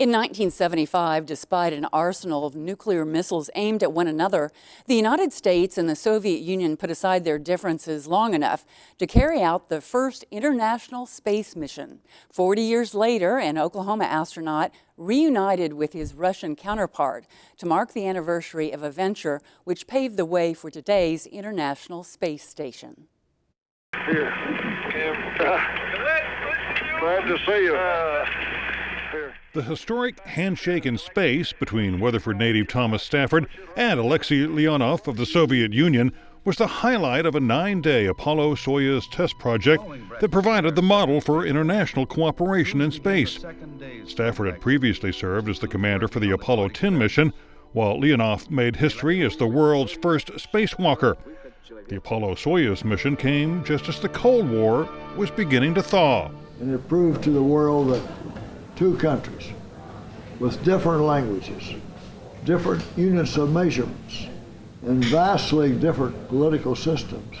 In 1975, despite an arsenal of nuclear missiles aimed at one another, the United States and the Soviet Union put aside their differences long enough to carry out the first international space mission. 40 years later, an Oklahoma astronaut reunited with his Russian counterpart to mark the anniversary of a venture which paved the way for today's International Space Station. Here. Glad to see you. The historic handshake in space between Weatherford native Thomas Stafford and Aleksei Leonov of the Soviet Union was the highlight of a 9-day Apollo-Soyuz Test Project that provided the model for international cooperation in space. Stafford had previously served as the commander for the Apollo-10 mission, while Leonov made history as the world's first spacewalker. The Apollo-Soyuz mission came just as the Cold War was beginning to thaw. And it proved to the world that two countries with different languages, different units of measurements, and vastly different political systems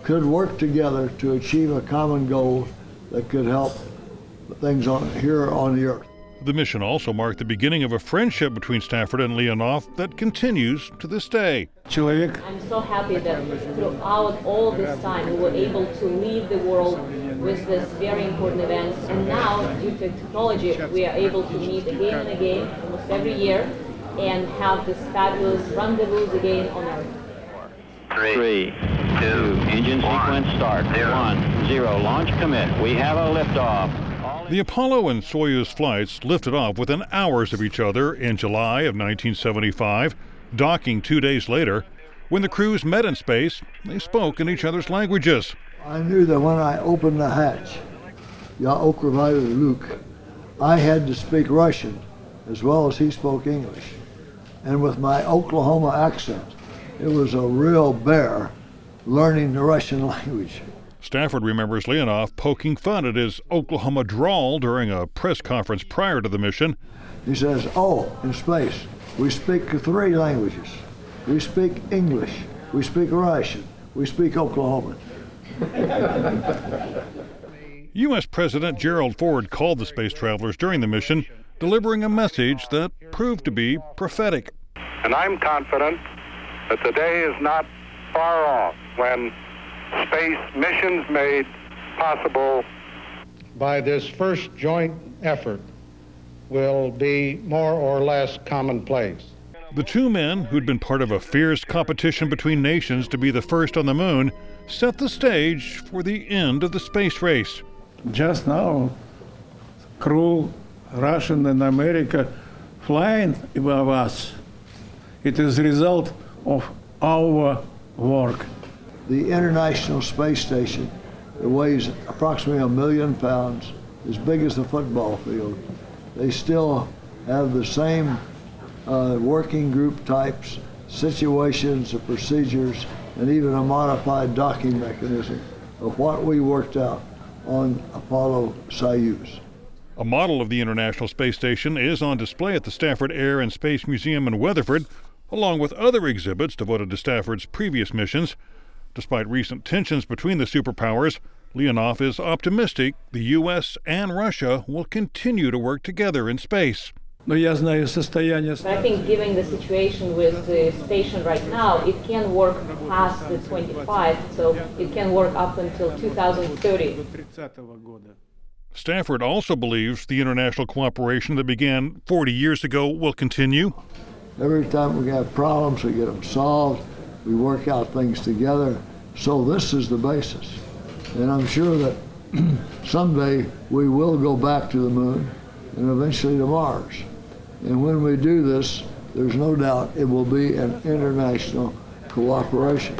could work together to achieve a common goal that could help things here on the Earth. The mission also marked the beginning of a friendship between Stafford and Leonov that continues to this day. I'm so happy that throughout all this time we were able to lead the world with this very important event. And now, due to technology, we are able to meet again and again, almost every year, and have this fabulous rendezvous again on Earth. 3, 2, engine sequence start. 1, 0, launch commit. We have a liftoff. The Apollo and Soyuz flights lifted off within hours of each other in July of 1975, docking 2 days later. When the crews met in space, they spoke in each other's languages. I knew that when I opened the hatch, Ya Okravaya Luke, I had to speak Russian as well as he spoke English. And with my Oklahoma accent, it was a real bear learning the Russian language. Stafford remembers Leonov poking fun at his Oklahoma drawl during a press conference prior to the mission. He says, "Oh, in space, we speak 3 languages. We speak English, we speak Russian, we speak Oklahoman." U.S. President Gerald Ford called the space travelers during the mission, delivering a message that proved to be prophetic. And I'm confident that the day is not far off when space missions made possible by this first joint effort will be more or less commonplace. The two men, who'd been part of a fierce competition between nations to be the first on the moon, set the stage for the end of the space race. Just now, crew, Russian and America, flying above us. It is a result of our work. The International Space Station, it weighs approximately 1 million pounds, as big as a football field. They still have the same working group types, situations, and procedures, and even a modified docking mechanism of what we worked out on Apollo-Soyuz. A model of the International Space Station is on display at the Stafford Air and Space Museum in Weatherford, along with other exhibits devoted to Stafford's previous missions. Despite recent tensions between the superpowers, Leonov is optimistic the U.S. and Russia will continue to work together in space. But I think given the situation with the station right now, it can work past the 25, so it can work up until 2030. Stafford also believes the international cooperation that began 40 years ago will continue. Every time we have problems, we get them solved. We work out things together. So this is the basis. And I'm sure that someday we will go back to the moon and eventually to Mars. And when we do this, there's no doubt it will be an international cooperation.